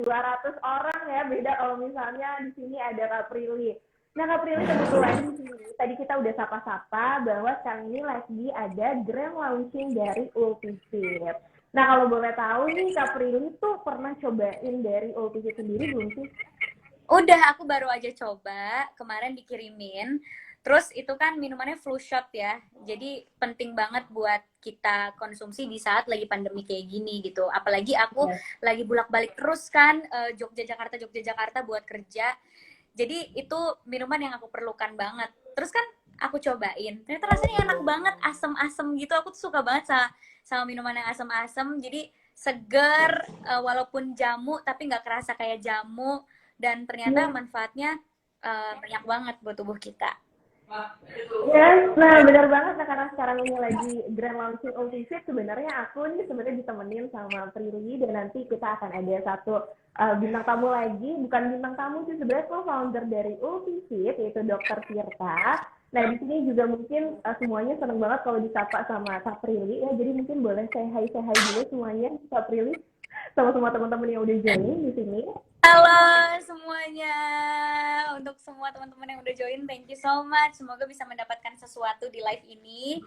200 orang ya, beda kalau misalnya di sini ada Kak Prilly. Nah, Kak Prilly kebetulan di sini tadi kita udah sapa-sapa bahwa sekarang ini lagi ada grand launching dari Ultivit. Nah, kalau boleh tahu nih Kak Prilly tuh pernah cobain dari Ultivit sendiri belum sih? Udah, aku baru aja coba, kemarin dikirimin. Terus itu kan minumannya flu shot ya. Jadi penting banget buat kita konsumsi di saat lagi pandemi kayak gini gitu. Apalagi aku Yes. lagi bolak-balik terus kan Jogja Jakarta buat kerja. Jadi itu minuman yang aku perlukan banget. Terus kan aku cobain. Ternyata rasanya enak banget, asem-asem gitu. Aku tuh suka banget sama minuman yang asem-asem. Jadi seger, walaupun jamu tapi nggak kerasa kayak jamu, dan ternyata Yes. manfaatnya banyak banget buat tubuh kita. Yes, nah benar banget. Nah, karena sekarang ini lagi grand launching Ultivit, sebenarnya aku nih sebenarnya ditemenin sama Prilly dan nanti kita akan ada satu bintang tamu lagi, bukan bintang tamu sih sebenarnya co-founder dari Ultivit yaitu Dokter Tirta. Nah, di sini juga mungkin semuanya seneng banget kalau disapa sama Kak Prilly ya. Jadi mungkin boleh say hi dulu semuanya Kak Prilly sama semua teman-teman yang udah join di sini. Halo semuanya, untuk semua teman-teman yang udah join, thank you so much. Semoga bisa mendapatkan sesuatu di live ini.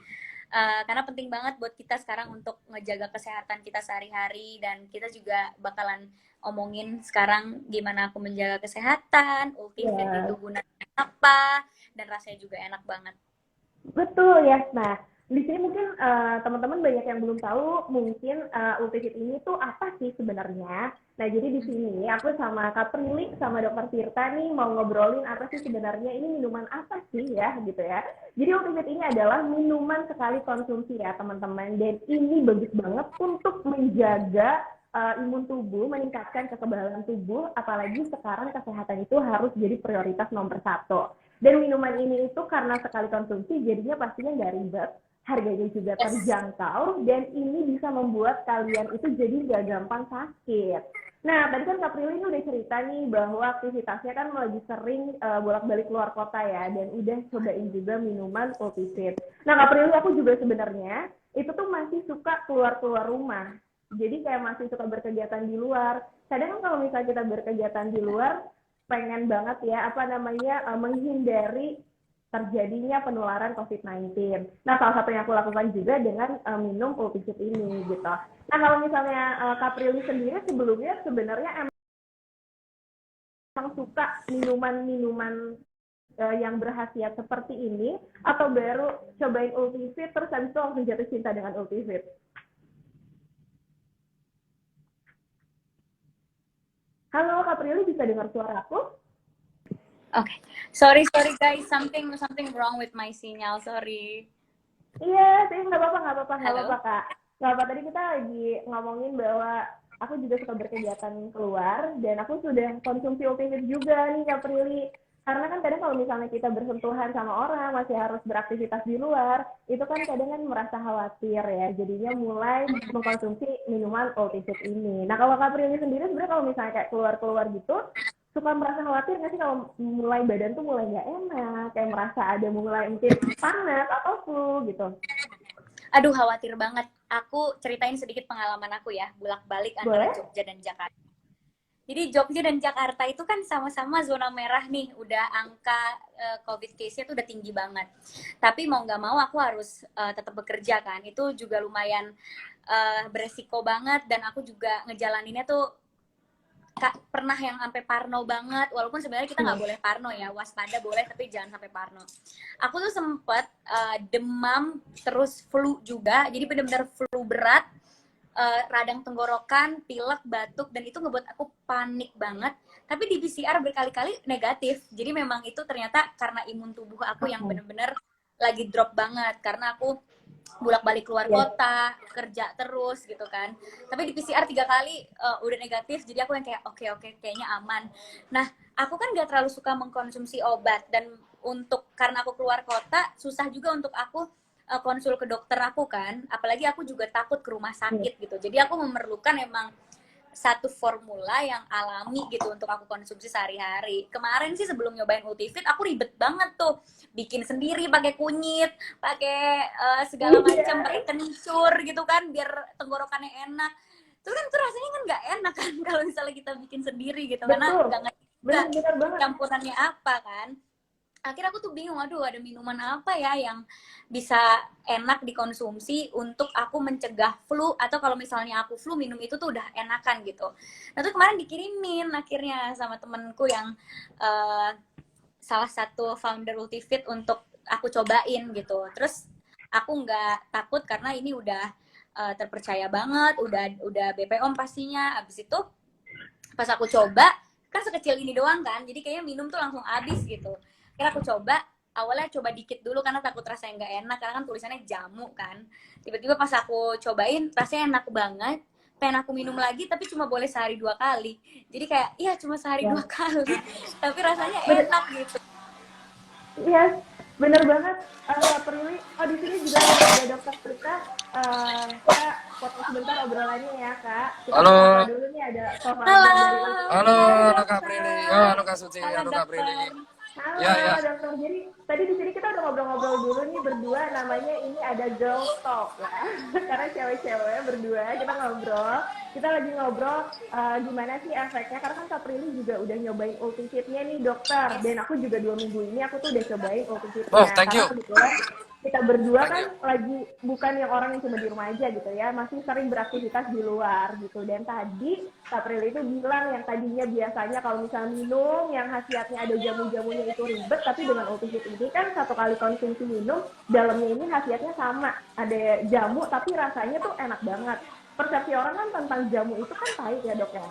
Karena penting banget buat kita sekarang untuk ngejaga kesehatan kita sehari-hari, dan kita juga bakalan omongin sekarang gimana aku menjaga kesehatan, Ultivit itu Ya. gunanya apa, dan rasanya juga enak banget. Betul ya. Nah, di sini mungkin teman-teman banyak yang belum tahu mungkin Ultivit ini tuh apa sih sebenarnya. Nah, jadi di sini aku sama Kak Prilly sama Dokter Tirta nih mau ngobrolin apa sih sebenarnya ini minuman apa sih ya gitu ya. Jadi Ultivit ini adalah minuman sekali konsumsi ya teman-teman, dan ini bagus banget untuk menjaga imun tubuh, meningkatkan kekebalan tubuh, apalagi sekarang kesehatan itu harus jadi prioritas nomor satu. Dan minuman ini itu karena sekali konsumsi jadinya pastinya nggak ribet, harganya juga Yes. terjangkau, dan ini bisa membuat kalian itu jadi nggak gampang sakit. Nah, tadi kan Kak Prilly ini udah cerita nih bahwa aktivitasnya kan lagi sering bolak-balik keluar kota ya, dan udah cobain juga minuman Ultivit. Nah, Kak Prilly aku juga sebenarnya itu tuh masih suka keluar-keluar rumah. Jadi kayak masih suka berkegiatan di luar. Kadang kan kalau misalnya kita berkegiatan di luar, pengen banget ya apa namanya menghindari terjadinya penularan COVID-19. Nah, salah satu yang aku lakukan juga dengan minum Ultivit ini gitu. Nah, kalau misalnya Kak Prilly sendiri sebelumnya sebenarnya emang suka minuman-minuman yang berhasiat seperti ini atau baru cobain Ultivit terus habis itu langsung jatuh cinta dengan Ultivit? Halo Kak Prilly, bisa dengar suara aku? Okay. Sorry guys, something wrong with my signal. Sorry. Iya, sih nggak Halo. apa-apa Kak. Nggak apa, tadi kita lagi ngomongin bahwa aku juga suka berkegiatan keluar dan aku sudah konsumsi Ultimate juga nih Kak Prilly. Karena kan kadang kalau misalnya kita bersentuhan sama orang, masih harus beraktivitas di luar, itu kan kadang kan merasa khawatir ya. Jadinya mulai mengkonsumsi minuman Ultimate ini. Nah, kalau Kak Prilly sendiri sebenarnya kalau misalnya kayak keluar-keluar gitu, suka merasa khawatir nggak sih kalau mulai badan tuh mulai nggak enak, kayak merasa ada mulai mungkin panas atau flu gitu? Aduh, khawatir banget. Aku ceritain sedikit pengalaman aku ya, bolak-balik antara Boleh? Jogja dan Jakarta. Jadi Jogja dan Jakarta itu kan sama-sama zona merah nih, udah angka COVID case-nya tuh udah tinggi banget. Tapi mau nggak mau aku harus tetap bekerja kan. Itu juga lumayan beresiko banget, dan aku juga ngejalaninnya tuh pernah yang sampai parno banget, walaupun sebenarnya kita nggak Iya. boleh parno ya, waspada boleh tapi jangan sampai parno. Aku tuh sempet demam terus flu juga, jadi benar-benar flu berat, radang tenggorokan, pilek, batuk, dan itu ngebuat aku panik banget. Tapi di PCR berkali-kali negatif, jadi memang itu ternyata karena imun tubuh aku yang Oke. bener-bener lagi drop banget, karena aku bolak-balik keluar Iya. kota, kerja terus gitu kan. Tapi di PCR 3 kali udah negatif, jadi aku yang kayak oke, kayaknya aman. Nah, aku kan gak terlalu suka mengkonsumsi obat, dan karena aku keluar kota, susah juga untuk aku konsul ke dokter aku kan, apalagi aku juga takut ke rumah Iya. sakit gitu. Jadi aku memerlukan emang satu formula yang alami gitu untuk aku konsumsi sehari-hari. Kemarin sih sebelum nyobain Ultivit aku ribet banget tuh, bikin sendiri pakai kunyit, pakai segala macam, pakai Iya. kencur gitu kan biar tenggorokannya enak. tuh rasanya kan nggak enak kan kalau misalnya kita bikin sendiri gitu, karena Betul. nggak ngerti Benar banget. campurannya apa kan. Akhirnya aku tuh bingung, aduh ada minuman apa ya yang bisa enak dikonsumsi untuk aku mencegah flu, atau kalau misalnya aku flu minum itu tuh udah enakan gitu. Nah tuh kemarin dikirimin akhirnya sama temenku yang salah satu founder Ultivit untuk aku cobain gitu. Terus aku nggak takut karena ini udah terpercaya banget, udah BPOM pastinya. Abis itu pas aku coba kan sekecil ini doang kan, jadi kayaknya minum tuh langsung habis gitu. Kira aku coba, awalnya coba dikit dulu karena takut rasanya nggak enak, karena kan tulisannya jamu kan. Tiba-tiba pas aku cobain rasanya enak banget, pengen aku minum lagi tapi cuma boleh sehari 2 kali. Jadi kayak iya cuma sehari Ya. 2 kali tapi rasanya Bener, enak gitu. iya, bener banget. Prilly, oh di sini juga ada dokter Prita. Kita potong sebentar obrolannya ya kak. Kita Halo, sapa dulu nih, ada co-founder dari Ultimate. halo, Hai halo Kak Prilly, dokter. halo Kak Suci, Halo halo Kak Prilly. dokter. Ya, ya. Halo dokter. Jadi tadi di sini kita udah ngobrol-ngobrol dulu nih berdua. Namanya ini ada girl talk ya. Karena cewek-cewek berdua kita ngobrol. Kita lagi ngobrol gimana sih efeknya. Karena kan Kak Prilly juga udah nyobain Ultivitnya nih dokter. Dan aku juga 2 minggu ini aku tuh udah cobain Ultivitnya. Oh, thank Karena you. kebetulan kita berdua Thank kan you. lagi bukan yang orang yang cuma di rumah aja gitu ya, masih sering beraktivitas di luar gitu. Dan tadi Kak Prilly itu bilang yang tadinya biasanya kalau misalnya minum yang khasiatnya ada jamu-jamunya itu ribet, tapi dengan Ultivit ini kan 1 kali konsumsi minum dalamnya ini khasiatnya sama, ada jamu tapi rasanya tuh enak banget. Persepsi orang kan tentang jamu itu kan pahit ya dok ya,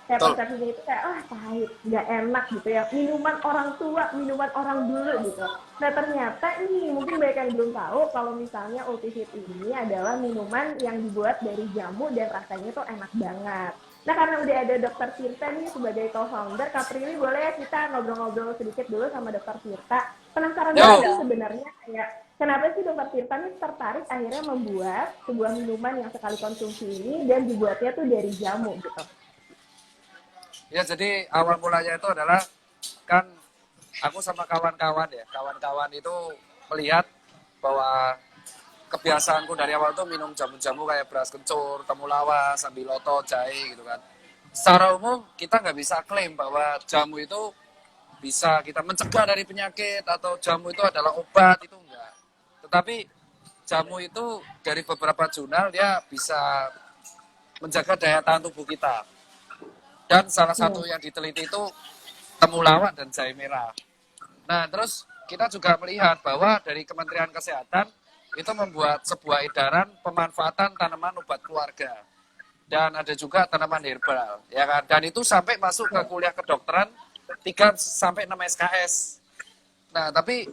kayak Betul. persepsinya itu kayak pahit, nggak enak gitu ya, minuman orang tua, minuman orang dulu gitu. Nah ternyata nih mungkin banyak yang belum tahu kalau misalnya Ultivit ini adalah minuman yang dibuat dari jamu dan rasanya tuh enak banget. Nah karena udah ada Dokter Tirta nih sebagai co-founder, Kak Prilly boleh ya kita ngobrol-ngobrol sedikit dulu sama Dokter Tirta. Penasaran Yo. banget sih sebenarnya kayak kenapa sih Dokter Tirta nih tertarik akhirnya membuat sebuah minuman yang sekali konsumsi ini dan dibuatnya tuh dari jamu gitu. Ya, jadi awal mulanya itu adalah kan aku sama kawan-kawan ya, kawan-kawan itu melihat bahwa kebiasaanku dari awal tuh minum jamu-jamu kayak beras kencur, temulawak, sambiloto, jahe gitu kan. Secara umum kita nggak bisa klaim bahwa jamu itu bisa kita mencegah dari penyakit atau jamu itu adalah obat, itu enggak. Tetapi jamu itu dari beberapa jurnal dia bisa menjaga daya tahan tubuh kita. Dan salah satu yang diteliti itu temulawak dan jahe merah. Nah, terus kita juga melihat bahwa dari Kementerian Kesehatan itu membuat sebuah edaran pemanfaatan tanaman obat keluarga. Dan ada juga tanaman herbal, ya kan? Dan itu sampai masuk ke kuliah kedokteran 3 sampai 6 SKS. Nah, tapi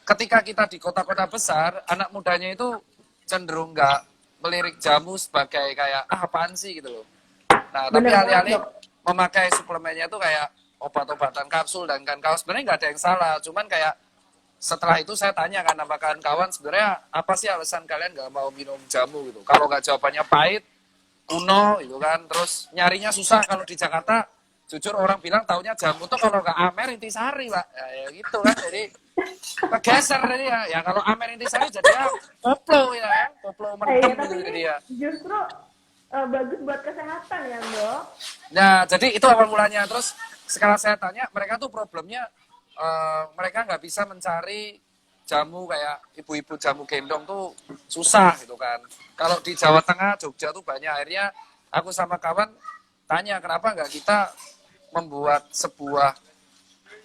ketika kita di kota-kota besar, anak mudanya itu cenderung nggak melirik jamu sebagai kayak apaan sih gitu loh. Nah, tapi Bener banget alih-alih dok. memakai suplemennya itu kayak obat-obatan kapsul dan kawan-kawan, sebenarnya nggak ada yang salah. Cuman kayak setelah itu saya tanya kan sama kawan-kawan, sebenarnya apa sih alasan kalian nggak mau minum jamu gitu? Kalau nggak jawabannya pahit, kuno gitu kan, terus nyarinya susah. Kalau di Jakarta, jujur orang bilang taunya jamu tuh kalau nggak Amer Intisari pak, ya gitu kan. Jadi kegeser jadi ya kalau Amer Intisari jadinya koplo ya kan, koplo mendem Tapi gitu ini jadi ya. justru bagus buat kesehatan ya dok. Nah, jadi itu awal mulanya. Terus sekarang saya tanya, mereka tuh problemnya mereka nggak bisa mencari jamu kayak ibu-ibu jamu gendong tuh susah gitu kan. Kalau di Jawa Tengah, Jogja tuh banyak. Akhirnya aku sama kawan tanya kenapa nggak kita membuat sebuah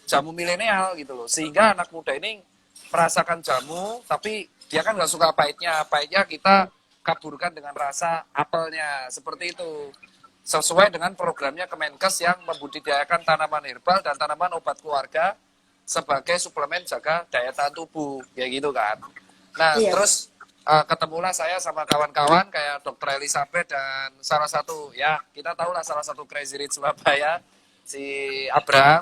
jamu milenial gitu loh. Sehingga anak muda ini merasakan jamu, tapi dia kan nggak suka pahitnya. Pahitnya kita kaburkan dengan rasa apelnya, seperti itu. Sesuai dengan programnya Kemenkes yang membudidayakan tanaman herbal dan tanaman obat keluarga sebagai suplemen jaga daya tahan tubuh, kayak gitu kan. Nah, Iya. terus ketemulah saya sama kawan-kawan kayak Dokter Elizabeth dan salah satu, ya kita tahu lah salah satu Crazy Rich Surabaya, si Abraham.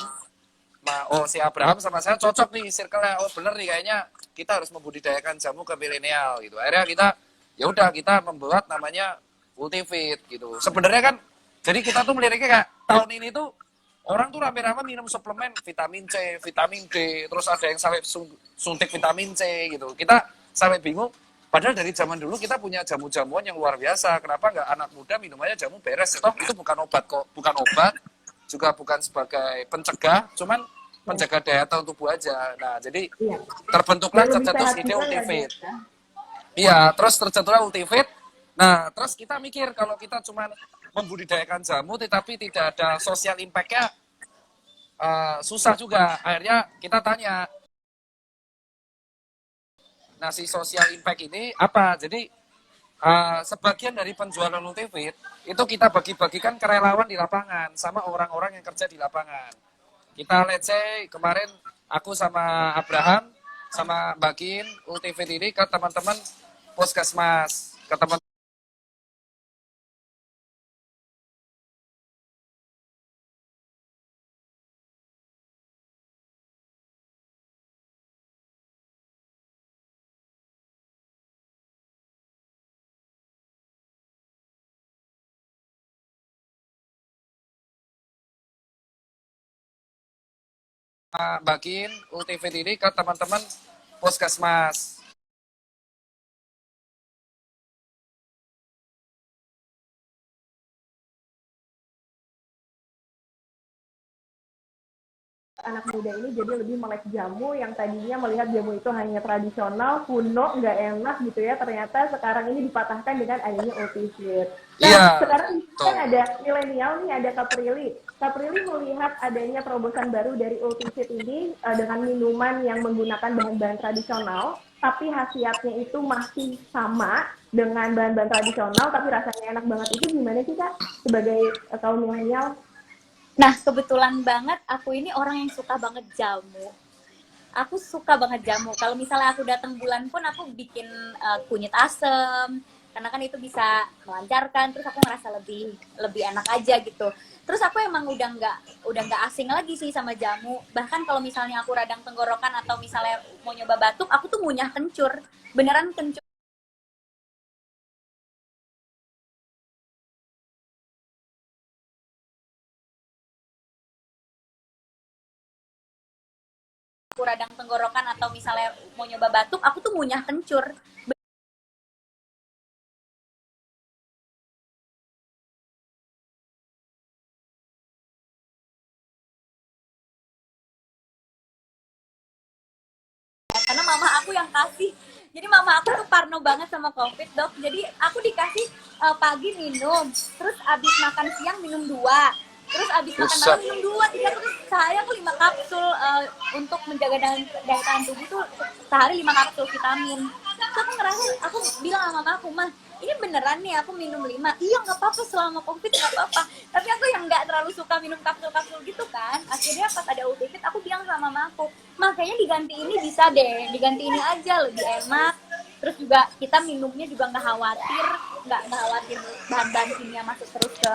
Si Abraham sama saya cocok nih circle-nya. Oh bener nih kayaknya kita harus membudidayakan jamu ke milenial gitu. Akhirnya kita ya udah kita membuat namanya Ultivit gitu. Sebenarnya kan jadi kita tuh meliriknya kayak tahun ini tuh orang tuh rame-rame minum suplemen vitamin C, vitamin D, terus ada yang sampai suntik vitamin C gitu. Kita sampai bingung Padahal dari zaman dulu kita punya jamu-jamuan yang luar biasa. Kenapa nggak anak muda minumannya jamu beres? Toh itu bukan obat kok, bukan obat, juga bukan sebagai pencegah, cuman menjaga daya tahan tubuh aja. Nah, jadi Iya. terbentuklah Dan lebih tercetus sehat ide juga nggak, Ultivit. Dok, ya? Iya, terus tercetuslah Ultivit. Nah, terus kita mikir kalau kita cuma membudidayakan jamu tetapi tidak ada sosial impact-nya, susah juga. Akhirnya kita tanya, nah si social impact ini apa? Jadi sebagian dari penjualan Ultivit itu kita bagi-bagikan ke relawan di lapangan sama orang-orang yang kerja di lapangan. Kita let's say kemarin aku sama Abraham sama bagiin Ultivit ini ke teman-teman puskesmas, ke teman bagiin Ultivit ini ke teman-teman puskesmas. Anak muda ini jadi lebih melek jamu yang tadinya melihat jamu itu hanya tradisional, kuno, nggak enak gitu ya. Ternyata sekarang ini dipatahkan dengan adanya Ultivit. Nah, Iya, sekarang tuh. kan ada milenial nih, ada Kak Prilly. Kak Prilly melihat adanya terobosan baru dari Ultivit ini dengan minuman yang menggunakan bahan-bahan tradisional, tapi khasiatnya itu masih sama dengan bahan-bahan tradisional, tapi rasanya enak banget. Itu gimana sih, Kak, sebagai kaum milenial? Nah, kebetulan banget aku ini orang yang suka banget jamu. Aku suka banget jamu. Kalau misalnya aku datang bulan pun aku bikin kunyit asem, karena kan itu bisa melancarkan. Terus aku ngerasa lebih lebih enak aja gitu. Terus aku emang udah nggak asing lagi sih sama jamu. Bahkan kalau misalnya aku radang tenggorokan atau misalnya mau nyoba batuk, aku tuh ngunyah kencur. Beneran kencur. Aku radang tenggorokan atau misalnya mau nyoba batuk, aku tuh ngunyah kencur. Karena mama aku yang kasih. Jadi mama aku tuh parno banget sama COVID, Dok. Jadi aku dikasih pagi minum, terus abis makan siang minum 2, terus abis makan malam Buset. minum 2, 3, terus sehari aku 5 kapsul untuk menjaga daya tahan tubuh tuh sehari 5 kapsul vitamin. Terus aku ngerasa, aku bilang sama mama aku, mah ini beneran nih aku minum 5. Iya nggak apa-apa selama COVID nggak apa-apa. Tapi aku yang nggak terlalu suka minum kapsul-kapsul gitu kan. Akhirnya pas ada Ultivit aku bilang sama mama aku, makanya diganti ini bisa deh, diganti ini aja lebih enak. Terus juga kita minumnya juga nggak khawatir bahan-bahan kimia masuk terus ke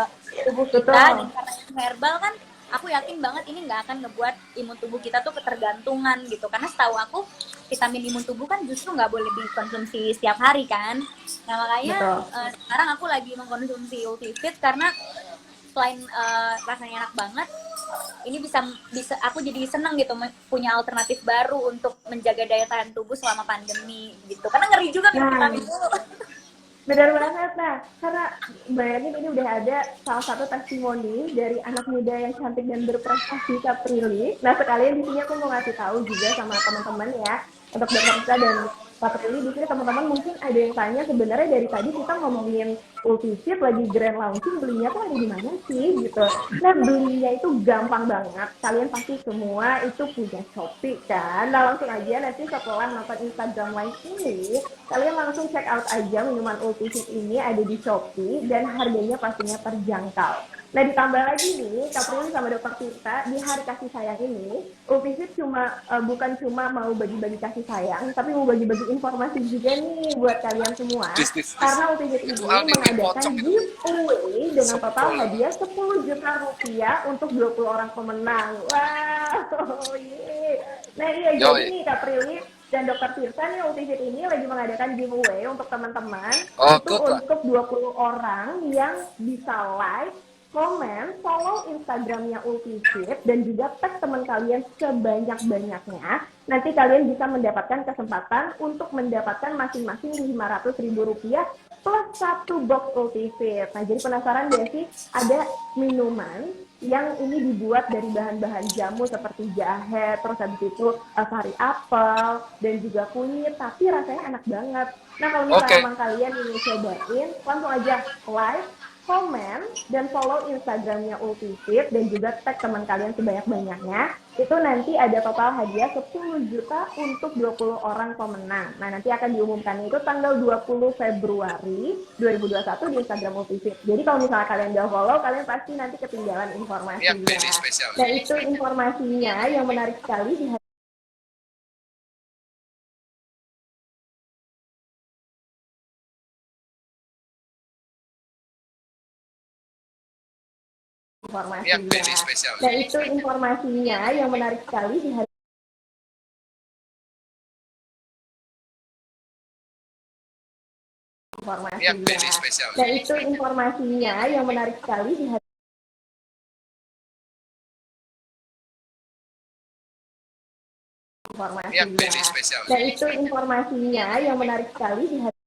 tubuh kita. Dan Betul. karena itu herbal kan, aku yakin banget ini nggak akan ngebuat imun tubuh kita tuh ketergantungan gitu. Karena setahu aku vitamin imun tubuh kan justru nggak boleh dikonsumsi setiap hari kan. Nah makanya Betul. sekarang aku lagi mengkonsumsi Ultivit karena selain rasanya enak banget, ini bisa aku jadi seneng gitu punya alternatif baru untuk menjaga daya tahan tubuh selama pandemi gitu. Karena ngeri juga minum Nah, vitamin dulu. benar banget. Nah, karena bayangin ini udah ada salah satu testimoni dari anak muda yang cantik dan berprestasi, Kak Prilly. Nah, sekalian di sini aku mau ngasih tahu juga sama teman-teman ya, untuk Dokter Risa dan Kak Prilly, di sini teman-teman mungkin ada yang tanya, sebenarnya dari tadi kita ngomongin Ultivit lagi grand launching, belinya tuh ada di mana sih gitu. Nah, belinya itu gampang banget. Kalian pasti semua itu punya Shopee kan. Nah, langsung aja nanti setelah nonton Instagram Live ini, kalian langsung check out aja minuman Ultivit ini ada di Shopee dan harganya pastinya terjangkau. Nah, ditambah lagi nih, Kak Prilly sama Dokter Tirta, di hari kasih sayang ini, Ultivit bukan cuma mau bagi-bagi kasih sayang, tapi mau bagi-bagi informasi juga nih buat kalian semua. Karena Ultivit ini mengadakan giveaway dengan total hadiah 10 juta rupiah untuk 20 orang pemenang. Wow, yeay. Nah iya, jadi nih Kak Prilly dan Dokter Tirta nih, Ultivit ini lagi mengadakan giveaway untuk teman-teman. Oh, Itu good lah. untuk 20 orang yang bisa live komen, follow Instagramnya Ultifit, dan juga tag teman kalian sebanyak-banyaknya. Nanti kalian bisa mendapatkan kesempatan untuk mendapatkan masing-masing Rp500.000 plus satu box Ultifit. Nah, jadi penasaran gak sih? Ada minuman yang ini dibuat dari bahan-bahan jamu seperti jahe, terus habis itu sari apel, dan juga kunyit, tapi rasanya enak banget. Nah, kalau misalnya Oke. emang kalian ingin cobain, langsung aja like, komen, dan follow Instagramnya Ultifit, dan juga tag teman kalian sebanyak-banyaknya. Itu nanti ada total hadiah 10 juta untuk 20 orang pemenang. Nah, nanti akan diumumkan itu tanggal 20 Februari 2021 di Instagram Ultifit. Jadi kalau misalnya kalian udah follow, kalian pasti nanti ketinggalan informasinya. Nah, itu informasinya yang menarik sekali di informasinya. Nah, itu informasinya yang menarik sekali di hari informasinya. Nah, itu informasinya yang menarik sekali di hari informasinya. Nah, itu informasinya yang menarik sekali di hari